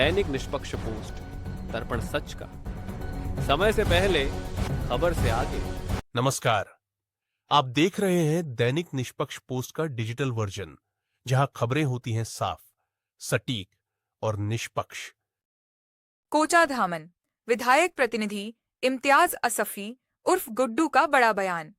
दैनिक निष्पक्ष पोस्ट, दर्पण सच का, समय से पहले, खबर से आगे। नमस्कार, आप देख रहे हैं दैनिक निष्पक्ष पोस्ट का डिजिटल वर्जन, जहां खबरें होती हैं साफ, सटीक और निष्पक्ष। कोचाधामन विधायक प्रतिनिधि इम्तियाज असफी उर्फ गुड्डू का बड़ा बयान।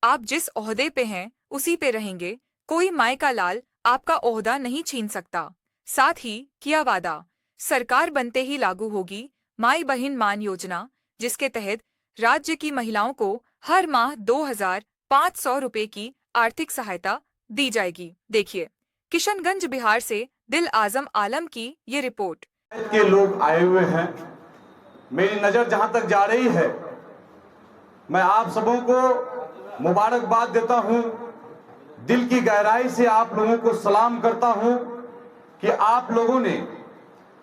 आप जिस ओहदे पे हैं उसी पे रहेंगे, कोई माय का लाल आपका ओहदा नहीं छीन सकता। साथ ही किया वादा, सरकार बनते ही लागू होगी माई बहिन मान योजना, जिसके तहत राज्य की महिलाओं को हर माह 2,500 रुपए की आर्थिक सहायता दी जाएगी। देखिए किशनगंज बिहार से दिल आजम आलम की ये रिपोर्ट। के लोग आए हुए हैं। मेरी नजर जहां तक जा रही है, मैं आप सबों को मुबारकबाद देता हूं, दिल की गहराई से आप लोगों को सलाम करता हूं कि आप लोगों ने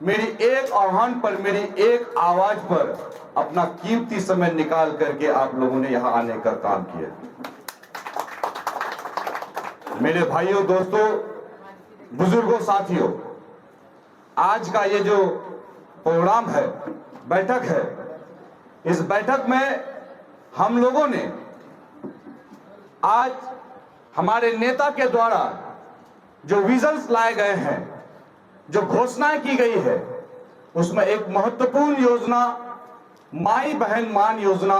मेरी एक आह्वान पर, मेरी एक आवाज पर अपना कीमती समय निकाल करके आप लोगों ने यहां आने का काम किया। मेरे भाइयों, दोस्तों, बुजुर्गों, साथियों, आज का ये जो प्रोग्राम है, बैठक है, इस बैठक में हम लोगों ने आज हमारे नेता के द्वारा जो विजन्स लाए गए हैं, जो घोषणाएं की गई है, उसमें एक महत्वपूर्ण योजना माई बहन मान योजना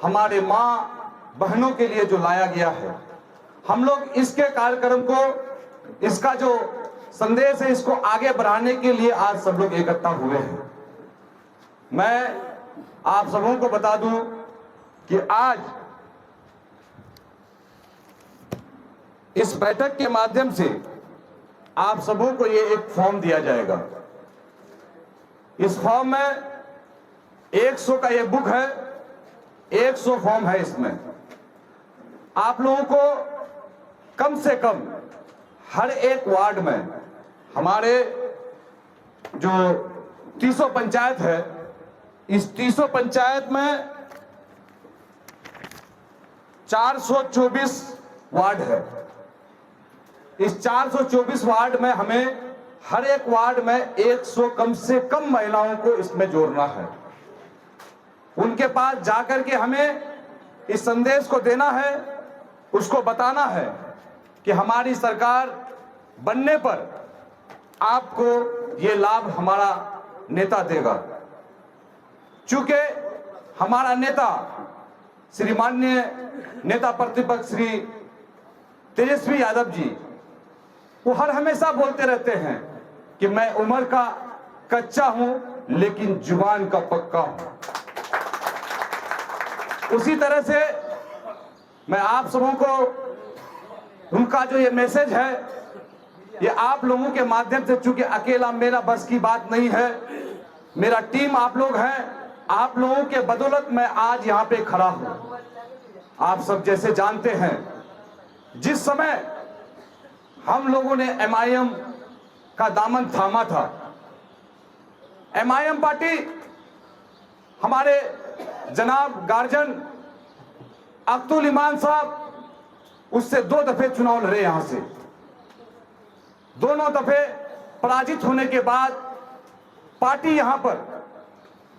हमारे मां बहनों के लिए जो लाया गया है, हम लोग इसके कार्यक्रम को, इसका जो संदेश है, इसको आगे बढ़ाने के लिए आज सब लोग इकट्ठा हुए हैं। मैं आप सबों को बता दूं कि आज इस बैठक के माध्यम से आप सबों को ये एक फॉर्म दिया जाएगा। इस फॉर्म में 100 का ये बुक है, 100 फॉर्म है। इसमें आप लोगों को कम से कम हर एक वार्ड में, हमारे जो 300 पंचायत है, इस 300 पंचायत में 424 वार्ड है। इस 424 वार्ड में हमें हर एक वार्ड में 100 कम से कम महिलाओं को इसमें जोड़ना है। उनके पास जाकर के हमें इस संदेश को देना है, उसको बताना है कि हमारी सरकार बनने पर आपको ये लाभ हमारा नेता देगा। चूंकि हमारा नेता श्री माननीय नेता प्रतिपक्ष श्री तेजस्वी यादव जी, वो हर हमेशा बोलते रहते हैं कि मैं उम्र का कच्चा हूं लेकिन जुबान का पक्का हूं। उसी तरह से मैं आप सबों को उनका जो ये मैसेज है, ये आप लोगों के माध्यम से, चूंकि अकेला मेरा बस की बात नहीं है, मेरा टीम आप लोग हैं, आप लोगों के बदौलत मैं आज यहां पे खड़ा हूं। आप सब जैसे जानते हैं, जिस समय हम लोगों ने MIM का दामन थामा था, MIM पार्टी हमारे जनाब गार्जियन अख्तुल ईमान साहब, उससे 2 दफे चुनाव लड़े। यहां से दोनों दफे पराजित होने के बाद पार्टी यहां पर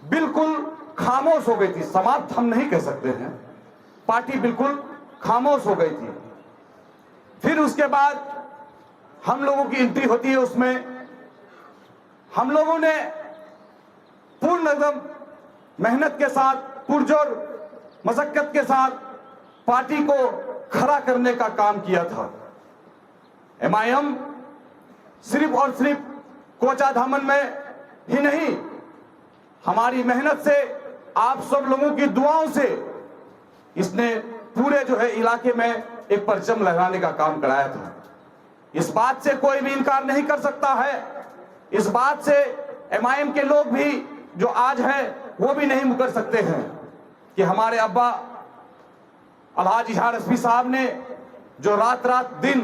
बिल्कुल खामोश हो गई थी। समाप्त हम नहीं कह सकते हैं, पार्टी बिल्कुल खामोश हो गई थी। फिर उसके बाद हम लोगों की एंट्री होती है, उसमें हम लोगों ने पूर्ण एकदम मेहनत के साथ, पुरजोर मशक्कत के साथ पार्टी को खड़ा करने का काम किया था। MIM सिर्फ और सिर्फ कोचाधामन में ही नहीं, हमारी मेहनत से, आप सब लोगों की दुआओं से इसने पूरे जो है इलाके में एक परचम लहराने का काम कराया था। इस बात से कोई भी इनकार नहीं कर सकता है, इस बात से MIM के लोग भी जो आज हैं वो भी नहीं मुकर सकते हैं कि हमारे अब्बा अलहाज इजहार रश्मी साहब ने जो रात रात दिन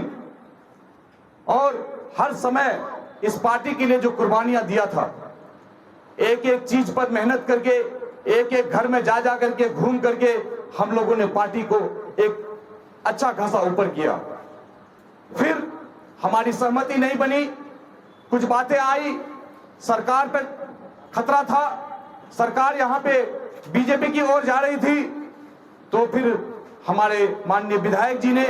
और हर समय इस पार्टी के लिए जो कुर्बानियां दिया था, एक एक चीज पर मेहनत करके, एक एक घर में जा करके, घूम करके हम लोगों ने पार्टी को एक अच्छा खासा ऊपर किया। फिर हमारी सहमति नहीं बनी, कुछ बातें आई, सरकार पे खतरा था, सरकार यहाँ पे बीजेपी की ओर जा रही थी, तो फिर हमारे माननीय विधायक जी ने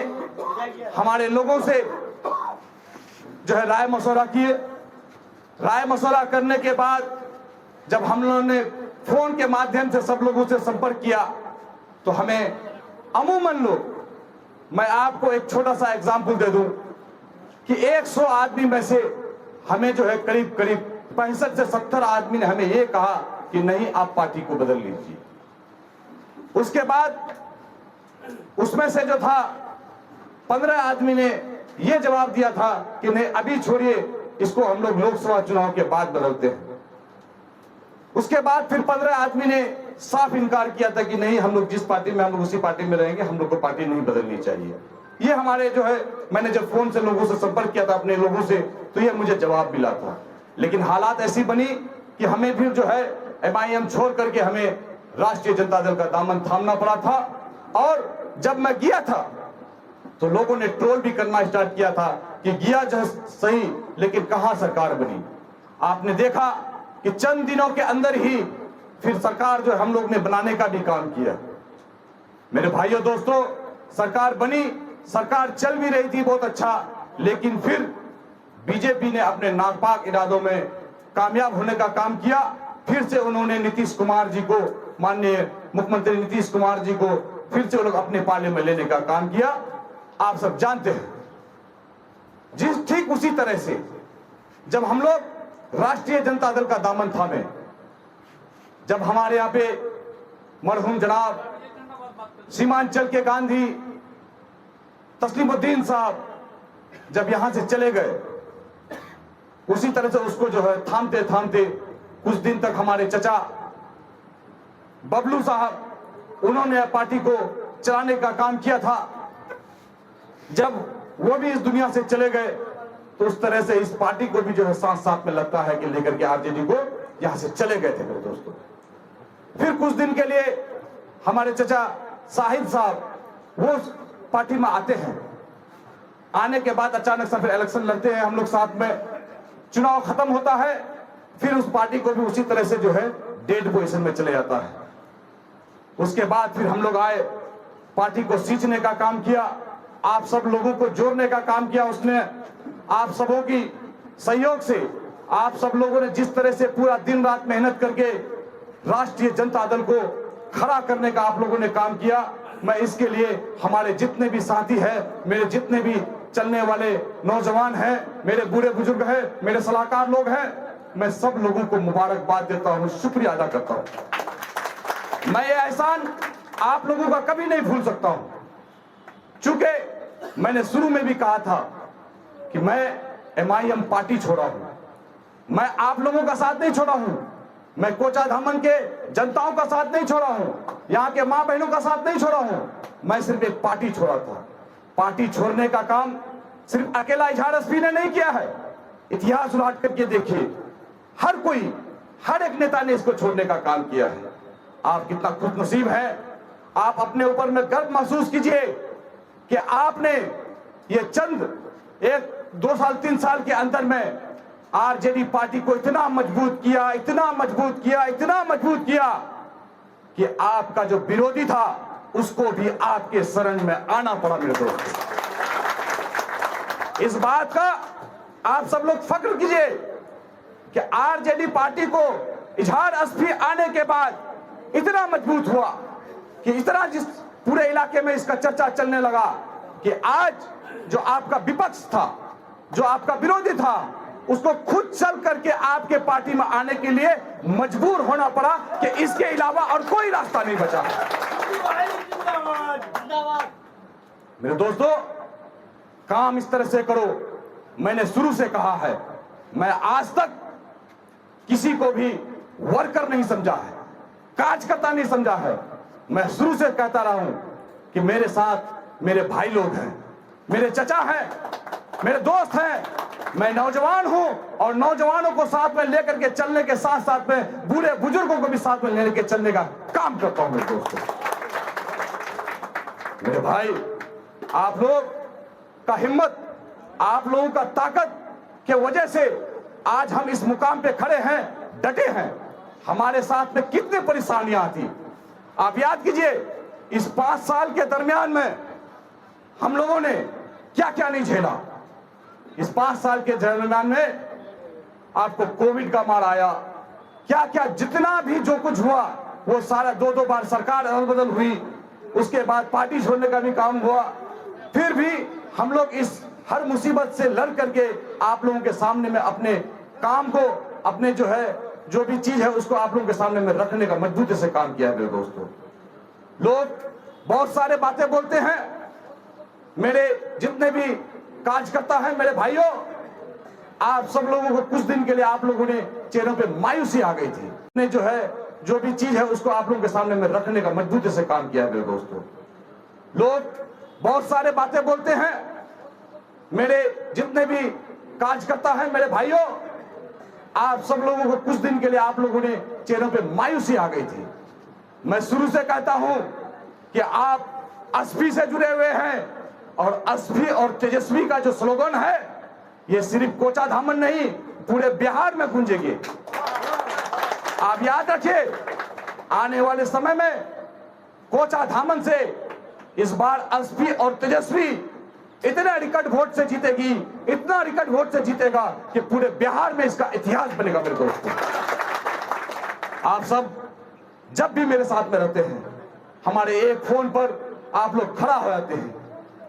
हमारे लोगों से जो है राय मशवरा किए। राय मशवरा करने के बाद जब हम लोगों ने फोन के माध्यम से सब लोगों से संपर्क किया, तो हमें अमूमन लोग, मैं आपको एक छोटा सा एग्जाम्पल दे दूं कि 100 आदमी में से हमें जो है करीब करीब 65 से 70 आदमी ने हमें यह कहा कि नहीं, आप पार्टी को बदल लीजिए। उसके बाद उसमें से जो था 15 आदमी ने यह जवाब दिया था कि नहीं, अभी छोड़िए, इसको हम लोग लोकसभा चुनाव के बाद बदलते हैं। उसके बाद फिर 15 आदमी ने साफ इनकार किया था कि नहीं, हम लोग जिस पार्टी में हम लोग उसी पार्टी में रहेंगे, हम लोग को पार्टी नहीं बदलनी चाहिए। ये हमारे जो है, मैंने जब फोन से लोगों से संपर्क किया था अपने लोगों से, तो ये मुझे जवाब मिला था। लेकिन हालात ऐसी बनी कि हमें फिर जो है MIM छोड़ करके हमें राष्ट्रीय जनता दल का दामन थामना पड़ा था। और जब मैं गया था तो लोगों ने ट्रोल भी करना स्टार्ट किया था कि गया जो सही, लेकिन कहां सरकार बनी। आपने देखा कि चंद दिनों के अंदर ही फिर सरकार जो हम लोग ने बनाने का भी काम किया। मेरे भाइयों दोस्तों, सरकार बनी, सरकार चल भी रही थी बहुत अच्छा, लेकिन फिर बीजेपी ने अपने नापाक इरादों में कामयाब होने का काम किया। फिर से उन्होंने नीतीश कुमार जी को, माननीय मुख्यमंत्री नीतीश कुमार जी को फिर से वो लोग अपने पाले में लेने का काम किया। आप सब जानते हैं, ठीक उसी तरह से जब हम लोग राष्ट्रीय जनता दल का दामन थामे, जब हमारे यहाँ पे मरहूम जनाब सीमांचल के गांधी तस्लीमुद्दीन साहब जब यहां से चले गए, उसी तरह से उसको जो है थामते थामते कुछ दिन तक हमारे चचा बबलू साहब, उन्होंने पार्टी को चलाने का काम किया था। जब वो भी इस दुनिया से चले गए, तो उस तरह से इस पार्टी को भी जो है साथ साथ में लगता है कि लेकर के आरजेडी को यहां से चले गए थे मेरे दोस्तों। फिर कुछ दिन के लिए हमारे चचा साहिद साहब वो पार्टी में आते हैं। आने के बाद अचानक से फिर इलेक्शन लड़ते हैं हम लोग साथ में, चुनाव खत्म होता है, फिर उस पार्टी को भी उसी तरह से जो है डेड पोजीशन में चले जाता है। उसके बाद फिर हम लोग आए, पार्टी को सींचने का काम किया, आप सब लोगों को जोड़ने का काम किया उसने। आप सबों की सहयोग से, आप सब लोगों ने जिस तरह से पूरा दिन रात मेहनत करके राष्ट्रीय जनता दल को खड़ा करने का आप लोगों ने काम किया, मैं इसके लिए हमारे जितने भी साथी हैं, मेरे जितने भी चलने वाले नौजवान हैं, मेरे बूढ़े बुजुर्ग हैं, मेरे सलाहकार लोग हैं, मैं सब लोगों को मुबारकबाद देता हूं, शुक्रिया अदा करता हूं। मैं ये एहसान आप लोगों का कभी नहीं भूल सकता हूं, चूंकि मैंने शुरू में भी कहा था कि मैं MIM पार्टी छोड़ा हूं, मैं आप लोगों का साथ नहीं छोड़ा हूं, मैं कोचाधामन के जनताओं का साथ नहीं छोड़ा हूं, यहाँ के मां बहनों का साथ नहीं छोड़ा हूं, मैं सिर्फ एक पार्टी छोड़ा था। पार्टी छोड़ने का काम सिर्फ अकेला इजहार अस्फी ने नहीं किया है, इतिहास उलट करके देखिए, हर कोई, हर एक नेता ने इसको छोड़ने का काम किया है। आप कितना खुशनसीब हैं, आप अपने ऊपर में गर्व महसूस कीजिए कि आपने ये चंद 1, 2 साल 3 साल के अंदर में आरजेडी पार्टी को इतना मजबूत किया, इतना मजबूत किया, इतना मजबूत किया कि आपका जो विरोधी था उसको भी आपके शरण में आना पड़ा मेरे दोस्त। इस बात का आप सब लोग फख्र कीजिए कि आरजेडी पार्टी को इजहार अस्फी आने के बाद इतना मजबूत हुआ कि इतना जिस पूरे इलाके में इसका चर्चा चलने लगा कि आज जो आपका विपक्ष था, जो आपका विरोधी था, उसको खुद चल करके आपके पार्टी में आने के लिए मजबूर होना पड़ा कि इसके अलावा और कोई रास्ता नहीं बचा। मेरे दोस्तों, काम इस तरह से करो, मैंने शुरू से कहा है, मैं आज तक किसी को भी वर्कर नहीं समझा है, कार्यकर्ता नहीं समझा है। मैं शुरू से कहता रहा हूं कि मेरे साथ मेरे भाई लोग हैं, मेरे चचा हैं, मेरे दोस्त हैं, मैं नौजवान हूं और नौजवानों को साथ में लेकर के चलने के साथ साथ में बूढ़े बुजुर्गों को भी साथ में लेकर के चलने का काम करता हूं। मेरे दोस्तों, मेरे भाई, आप लोग का हिम्मत, आप लोगों का ताकत के वजह से आज हम इस मुकाम पे खड़े हैं, डटे हैं। हमारे साथ में कितनी परेशानियां आती, आप याद कीजिए। इस 5 साल के दरमियान में हम लोगों ने क्या क्या नहीं झेला। इस 5 साल के दरमियान में आपको कोविड का मार आया, क्या क्या जितना भी जो कुछ हुआ वो सारा 2-2 बार सरकार अदल बदल हुई, उसके बाद पार्टी छोड़ने का भी काम हुआ। फिर भी हम लोग इस हर मुसीबत से लड़ करके आप लोगों के सामने में अपने काम को, अपने जो है जो भी चीज है उसको आप लोगों के सामने में रखने का मजबूती से काम किया है। मेरे दोस्तों, लोग बहुत सारे बातें बोलते हैं, मेरे जितने भी कार्यकर्ता हैं, मेरे भाइयों, आप सब लोगों को कुछ दिन के लिए आप लोगों ने चेहरों पे मायूसी आ गई थी, ने जो है जो भी चीज है उसको आप लोगों के सामने में रखने का मजबूती से काम किया है। मेरे दोस्तों, लोग बहुत सारे बातें बोलते हैं, मेरे जितने भी कार्यकर्ता हैं, मेरे भाइयों, आप सब लोगों को कुछ दिन के लिए आप लोगों ने चेहरों पे मायूसी आ गई थी। मैं शुरू से कहता हूं कि आप एसपी से जुड़े हुए हैं और एसपी और तेजस्वी का जो स्लोगन है ये सिर्फ कोचा धामन नहीं पूरे बिहार में गूंजेगी। आप याद रखिए, आने वाले समय में कोचा धामन से इस बार एसपी और तेजस्वी इतना रिकॉर्ड वोट से जीतेगी, इतना रिकॉर्ड वोट से जीतेगा कि पूरे बिहार में इसका इतिहास बनेगा। मेरे दोस्तों, आप सब जब भी मेरे साथ में रहते हैं, हमारे एक फोन पर आप लोग खड़ा हो जाते हैं,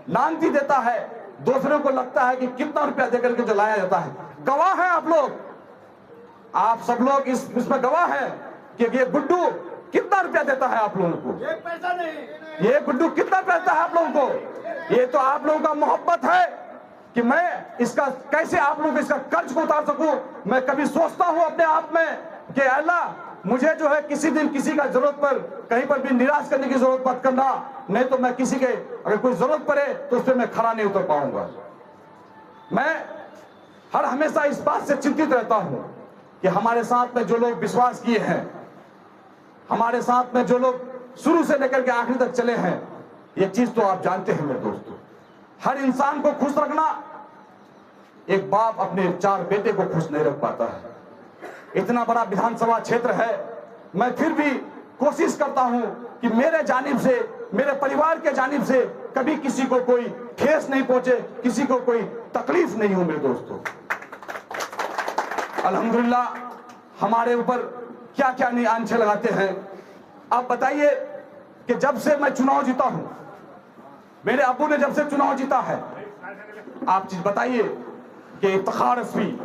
लांती देता है, दूसरों को लगता है कि कितना रुपया देकर के जो लाया जाता है। गवाह हैं आप लोग, आप सब लोग इसमें गवाह हैं कि ये गुड्डू कितना रुपया देता है आप लोगों को। एक पैसा नहीं, ये गुड्डू कितना देता है आप लोगों को। ये तो आप लोगों का मोहब्बत है कि मैं इसका कैसे आप लोगों को इसका कर्ज को उतार सकूं। मैं कभी सोचता हूं अपने आप में कि अल्लाह मुझे जो है किसी दिन किसी का जरूरत पर कहीं पर भी निराश करने की जरूरत मत करना, नहीं तो मैं किसी के अगर कोई जरूरत पड़े तो उस पर मैं खड़ा नहीं उतर पाऊंगा। मैं हर हमेशा इस बात से चिंतित रहता हूं कि हमारे साथ में जो लोग विश्वास किए हैं, हमारे साथ में जो लोग शुरू से लेकर के आखिर तक चले हैं, ये चीज तो आप जानते हैं मेरे दोस्तों। हर इंसान को खुश रखना, एक बाप अपने 4 बेटे को खुश नहीं रख पाता है। इतना बड़ा विधानसभा क्षेत्र है, मैं फिर भी कोशिश करता हूं कि मेरे जानिब से, मेरे परिवार के जानिब से कभी किसी को कोई ठेस नहीं पहुंचे, किसी को कोई तकलीफ नहीं हो। मेरे दोस्तों, अल्हम्दुलिल्लाह हमारे ऊपर क्या क्या नहीं आंचे लगाते हैं। आप बताइए कि जब से मैं चुनाव जीता हूं, मेरे अब्बू ने जब से चुनाव जीता है, आप चीज बताइए कि Iftikhar SP,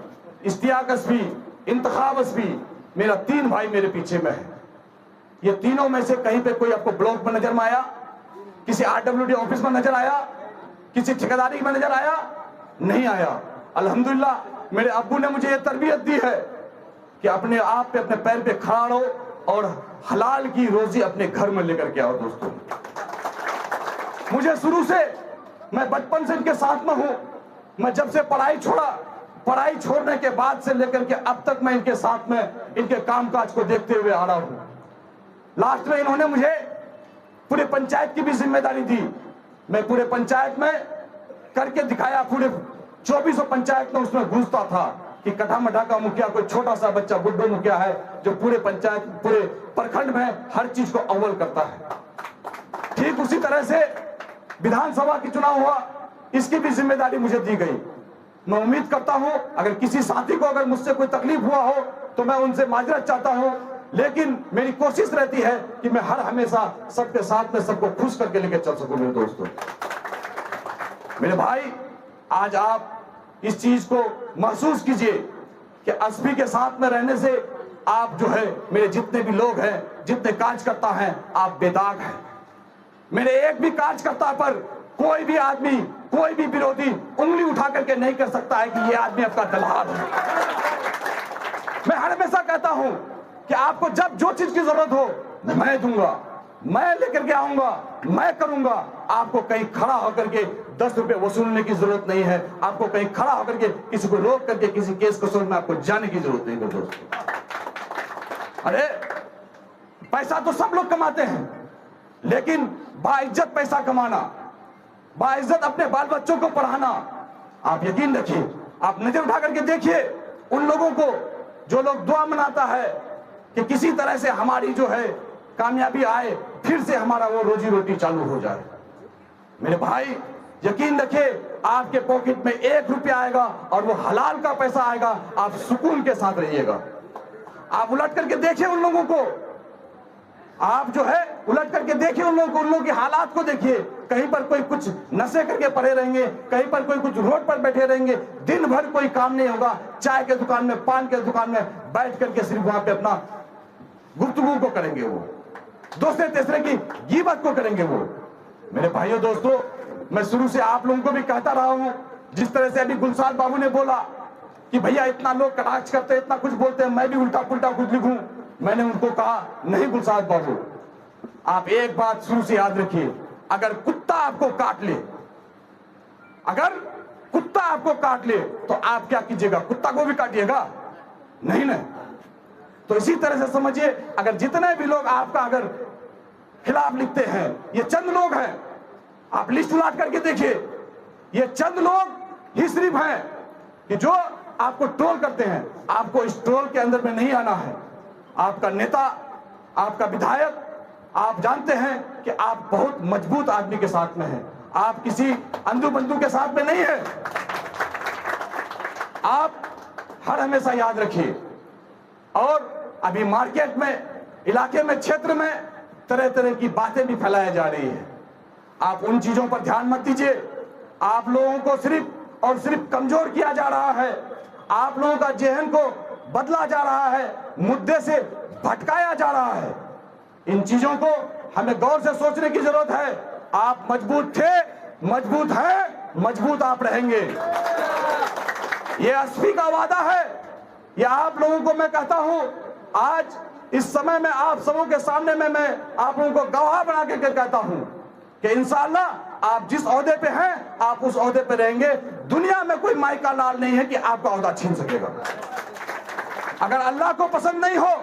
Ishtiaq SP, Intekhab SP, मेरा 3 भाई मेरे पीछे में है। ये तीनों में से कहीं पे कोई आपको ब्लॉक में नजर में आया, किसी आरडब्ल्यूडी ऑफिस में नजर आया, किसी ठेकेदारी में नजर आया? नहीं आया। अल्हम्दुलिल्लाह मेरे अब्बू ने मुझे ये तरबियत दी है कि अपने आप पे अपने पैर पे खड़ा रहो और हलाल की रोजी अपने घर में लेकर के आओ। दोस्तों, मुझे शुरू से, मैं बचपन से इनके साथ में हूं। मैं जब से पढ़ाई छोड़ा, पढ़ाई छोड़ने के बाद से लेकर के अब तक मैं इनके साथ में इनके कामकाज को देखते हुए आ रहा हूं। लास्ट में इन्होंने मुझे पूरे पंचायत की भी जिम्मेदारी दी। मैं पूरे पंचायत में करके दिखाया, पूरे 2400 पंचायत में उसमें घुसता था कि कटा मटा का मुखिया कोई छोटा सा बच्चा गुड्डू मुखिया है जो पूरे पंचायत, पूरे प्रखंड में हर चीज को अव्वल करता है। ठीक उसी तरह से विधानसभा की चुनाव हुआ, इसकी भी जिम्मेदारी मुझे दी गई। मैं उम्मीद करता हूं अगर किसी साथी को अगर मुझसे कोई तकलीफ हुआ हो तो मैं उनसे माजरत चाहता हूं, लेकिन मेरी कोशिश रहती है कि मैं हर हमेशा सबके साथ में सबको खुश करके लेकर चल सकूं। मेरे दोस्तों, मेरे भाई, आज आप इस चीज को महसूस कीजिए कि एसपी के साथ में रहने से आप जो है, मेरे जितने भी लोग हैं, जितने कार्यकर्ता हैं, आप बेदाग हैं। मेरे एक भी कार्यकर्ता पर कोई भी आदमी, कोई भी विरोधी उंगली उठा करके नहीं कर सकता है कि ये आदमी आपका दलाल है। मैं हमेशा कहता हूं कि आपको जब जो चीज की जरूरत हो मैं दूंगा, मैं लेकर के आऊंगा, मैं करूंगा। आपको कहीं खड़ा होकर के 10 रुपए वसूलने की जरूरत नहीं है। आपको कहीं खड़ा होकर के किसी को रोक करके किसी केस कसूर में आपको जाने की जरूरत नहीं है दोस्तों। अरे पैसा तो सब लोग कमाते हैं, लेकिन बाइज्जत पैसा कमाना, बाइज्जत अपने बाल बच्चों को पढ़ाना, आप यकीन रखिए, आप नजर उठा करके देखिए उन लोगों को जो लोग दुआ मनाता है कि किसी तरह से हमारी जो है कामयाबी आए, फिर से हमारा वो रोजी रोटी चालू हो जाए। मेरे भाई यकीन रखिए, आपके पॉकेट में 1 रुपया आएगा और वो हलाल का पैसा आएगा, आप सुकून के साथ रहिएगा। आप उलट करके देखिए उन लोगों को, आप जो है उलट करके देखिए उन लोगों की हालात को देखिए। कहीं पर कोई कुछ नशे करके पड़े रहेंगे, कहीं पर कोई कुछ रोड पर बैठे रहेंगे, दिन भर कोई काम नहीं होगा, चाय के दुकान में, पान के दुकान में बैठ करके सिर्फ वहां पे अपना गुफ्तगू को करेंगे, वो दूसरे तीसरे की गीबत को करेंगे वो। मेरे भाइयों दोस्तों, मैं शुरू से आप लोगों को भी कहता रहा हूं, जिस तरह से अभी गुलसाद बाबू ने बोला कि भैया इतना लोग कटाक्ष करते हैं, इतना कुछ बोलते हैं, मैं भी उल्टा पुल्टा कुछ लिखूं, मैंने उनको कहा नहीं गुलसाद बाबू, आप एक बात शुरू से याद रखिए, अगर कुत्ता आपको काट ले, अगर कुत्ता आपको काट ले तो आप क्या कीजिएगा? कुत्ता को भी काटिएगा? नहीं ना। तो इसी तरह से समझिए, अगर जितने भी लोग आपका अगर खिलाफ लिखते हैं, ये चंद लोग हैं, आप लिस्ट उलाट करके देखिए, ये चंद लोग ही सिर्फ हैं कि जो आपको ट्रोल करते हैं। आपको इस ट्रोल के अंदर में नहीं आना है। आपका नेता, आपका विधायक, आप जानते हैं कि आप बहुत मजबूत आदमी के साथ में हैं, आप किसी अंधू बंधु के साथ में नहीं है। आप हर हमेशा याद रखिए। और अभी मार्केट में, इलाके में, क्षेत्र में तरह तरह की बातें भी फैलाई जा रही है, आप उन चीजों पर ध्यान मत दीजिए। आप लोगों को सिर्फ और सिर्फ कमजोर किया जा रहा है, आप लोगों का जहन को बदला जा रहा है, मुद्दे से भटकाया जा रहा है। इन चीजों को हमें गौर से सोचने की जरूरत है। आप मजबूत थे, मजबूत हैं, मजबूत आप रहेंगे। ये एसपी का वादा है, ये आप लोगों को मैं कहता हूं। आज इस समय में आप सबों के सामने में मैं आप लोगों को गवाह बना के कहता हूं कि इंशाअल्लाह आप जिस ओहदे पे हैं, आप उस ओहदे पे रहेंगे। दुनिया में कोई माई का लाल नहीं है कि आपका ओहदा छीन सकेगा। अगर अल्लाह को पसंद नहीं हो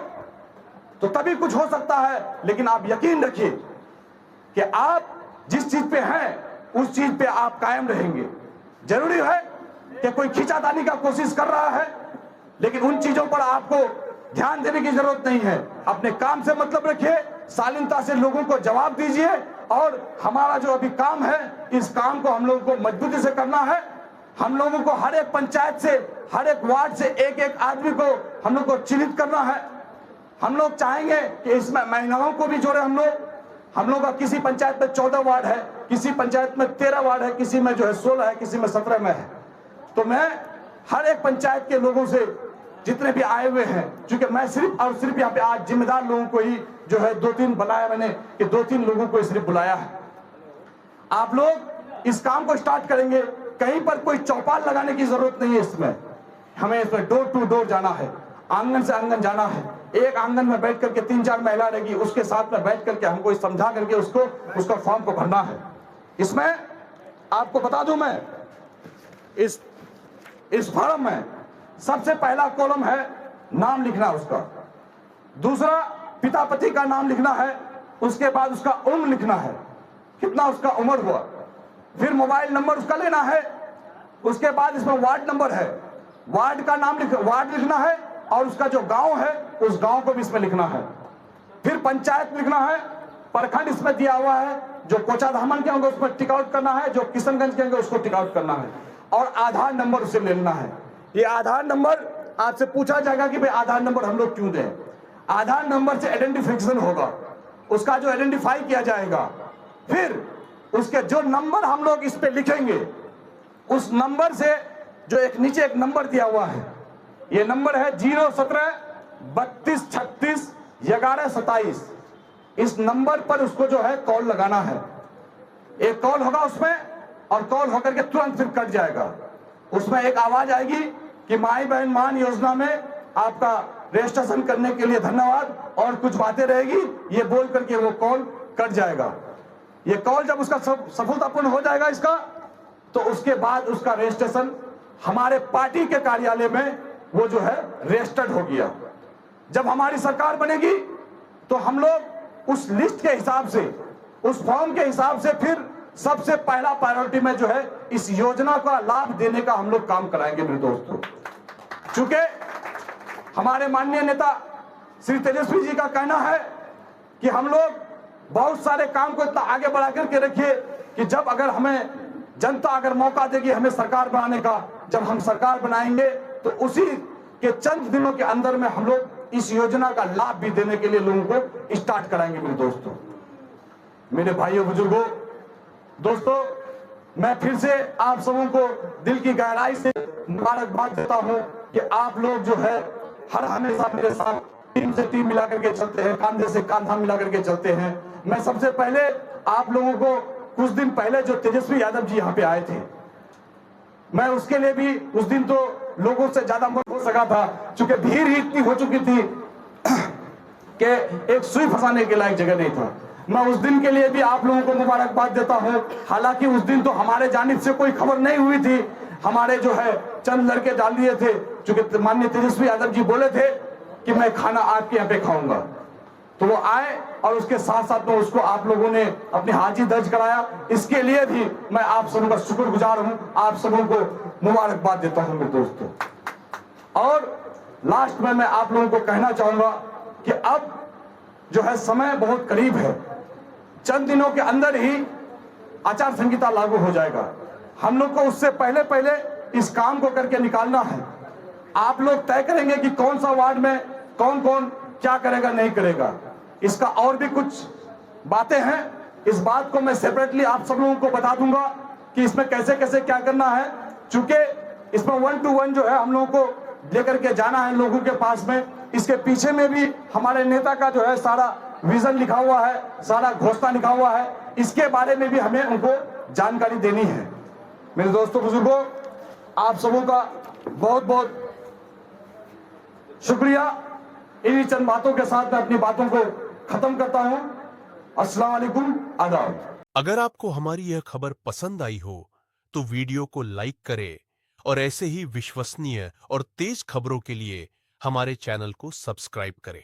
तो तभी कुछ हो सकता है, लेकिन आप यकीन रखिए कि आप जिस चीज पे हैं उस चीज पे आप कायम रहेंगे। जरूरी है कि कोई खींचातानी का कोशिश कर रहा है, लेकिन उन चीजों पर आपको ध्यान देने की जरूरत नहीं है। अपने काम से मतलब रखिए, शालीनता से लोगों को जवाब दीजिए, और हमारा जो अभी काम है, इस काम को हम लोगों को मजबूती से करना है। हम लोगों को हर एक पंचायत से, हर एक वार्ड से एक एक आदमी को हम लोग को चिन्हित करना है। हम लोग चाहेंगे कि इसमें महिलाओं को भी जोड़े हम लोग का किसी पंचायत में 14 वार्ड है, किसी पंचायत में 13 वार्ड है, किसी में जो है 16 है, किसी में 17 में है। तो मैं हर एक पंचायत के लोगों से जितने भी आए हुए हैं, क्योंकि मैं सिर्फ और सिर्फ यहाँ पे आज जिम्मेदार लोगों को ही जो है 2-3 बुलाया मैंने, कि 2-3 लोगों को सिर्फ बुलाया है। आप लोग इस काम को स्टार्ट करेंगे, कहीं पर कोई चौपाल लगाने की जरूरत नहीं है। इसमें हमें इसमें डोर टू डोर जाना है, आंगन से आंगन जाना है। एक आंगन में बैठ करके 3-4 महिला रहेगी, उसके साथ में बैठ करके हमको समझा करके उसको फॉर्म को भरना है। इसमें आपको बता दूं मैं, इस फॉर्म में सबसे पहला कॉलम है नाम लिखना उसका, दूसरा पिता पति का नाम लिखना है, उसके बाद उसका उम्र लिखना है, कितना उसका उम्र हुआ, फिर मोबाइल नंबर उसका लेना है, उसके बाद इसमें वार्ड नंबर है, वार्ड का नाम वार्ड लिखना है, और उसका जो गांव है उस गांव को भी इसमें लिखना है। फिर पंचायत लिखना है, प्रखंड इसमें दिया हुआ है, जो कोचाधामन के होंगे उसमें टिक आउट करना है, जो किशनगंज के होंगे उसको टिक आउट करना है, और आधार नंबर उसे लेना है। ये आधार नंबर आपसे पूछा जाएगा कि भाई आधार नंबर हम लोग क्यों दें। आधार नंबर से आइडेंटिफिकेशन होगा, उसका जो आइडेंटिफाई किया जाएगा, फिर उसके जो नंबर हम लोग इस पे लिखेंगे, उस नंबर से जो एक नीचे एक नंबर दिया हुआ है, ये नंबर है 017 32 36 11 27। इस नंबर पर उसको जो है कॉल लगाना है। एक कॉल होगा उसमें, और कॉल होकर के तुरंत फिर कट जाएगा। उसमें एक आवाज आएगी कि माई बहन मान योजना में आपका रजिस्ट्रेशन करने के लिए धन्यवाद, और कुछ बातें रहेगी, ये बोल करके वो कॉल कट जाएगा। ये कॉल जब उसका सफलतापूर्ण हो जाएगा इसका, तो उसके बाद उसका रजिस्ट्रेशन हमारे पार्टी के कार्यालय में वो जो है रजिस्टर्ड हो गया। जब हमारी सरकार बनेगी तो हम लोग उस लिस्ट के हिसाब से, उस फॉर्म के हिसाब से फिर सबसे पहला प्रायोरिटी में जो है इस योजना का लाभ देने का हम लोग काम कराएंगे मेरे दोस्तों। चूंकि हमारे माननीय नेता श्री तेजस्वी जी का कहना है कि हम लोग बहुत सारे काम को इतना आगे बढ़ा करके रखिए कि जब अगर हमें जनता अगर मौका देगी हमें सरकार बनाने का, जब हम सरकार बनाएंगे तो उसी के चंद दिनों के अंदर में हम लोग इस योजना का लाभ भी देने के लिए लोगों को स्टार्ट कराएंगे। मेरे दोस्तों, मेरे भाइयों बुजुर्गों, दोस्तों, मैं फिर से आप सबों को दिल की गहराई से मुबारकबाद देता हूं कि आप लोग जो है हर हमेशा मेरे साथ टीम से टीम मिला करके चलते हैं, कंधे से कंधा मिला करके चलते हैं। मैं सबसे पहले आप लोगों को कुछ दिन पहले जो तेजस्वी यादव जी यहाँ पे आए थे, मैं उसके लिए भी उस दिन तो लोगों से ज्यादा मत हो सका था, क्योंकि भीड़ ही इतनी हो चुकी थी कि एक सुई फंसाने के लायक जगह नहीं था। मैं उस दिन के लिए भी आप लोगों को मुबारकबाद देता हूं। हालांकि उस दिन तो हमारे जानिब से कोई खबर नहीं हुई थी, हमारे जो है चंद लड़के डाल दिए थे, क्योंकि माननीय तेजस्वी यादव जी बोले थे कि मैं खाना आपके यहाँ पे खाऊंगा, तो वो आए और उसके साथ साथ में उसको आप लोगों ने अपनी हाजिरी दर्ज कराया। इसके लिए भी मैं आप सबों का शुक्रगुजार हूं, आप सबों को मुबारकबाद देता हूं मेरे दोस्तों। और लास्ट में मैं आप लोगों को कहना चाहूंगा कि अब जो है समय बहुत करीब है, चंद दिनों के अंदर ही आचार संहिता लागू हो जाएगा। हम लोग को उससे पहले पहले इस काम को करके निकालना है। आप लोग तय करेंगे कि कौन सा वार्ड में कौन कौन क्या करेगा नहीं करेगा। इसका और भी कुछ बातें हैं, इस बात को मैं सेपरेटली आप सब लोगों को बता दूंगा कि इसमें कैसे कैसे क्या करना है, चूंकि इसमें 1 to 1 जो है हम लोगों को लेकर के जाना है लोगों के पास में। इसके पीछे में भी हमारे नेता का जो है सारा विजन लिखा हुआ है, सारा घोषणा लिखा हुआ है, इसके बारे में भी हमें उनको जानकारी देनी है। मेरे दोस्तों बुजुर्गों, आप सबों का बहुत बहुत शुक्रिया। इन्हीं चंद बातों के साथ मैं अपनी बातों को खत्म करता हूं। अस्सलाम वालेकुम, आदाब। अगर आपको हमारी यह खबर पसंद आई हो तो वीडियो को लाइक करें और ऐसे ही विश्वसनीय और तेज खबरों के लिए हमारे चैनल को सब्सक्राइब करें।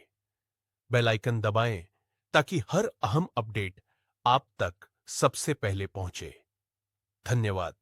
बेल आइकन दबाएं ताकि हर अहम अपडेट आप तक सबसे पहले पहुंचे। धन्यवाद।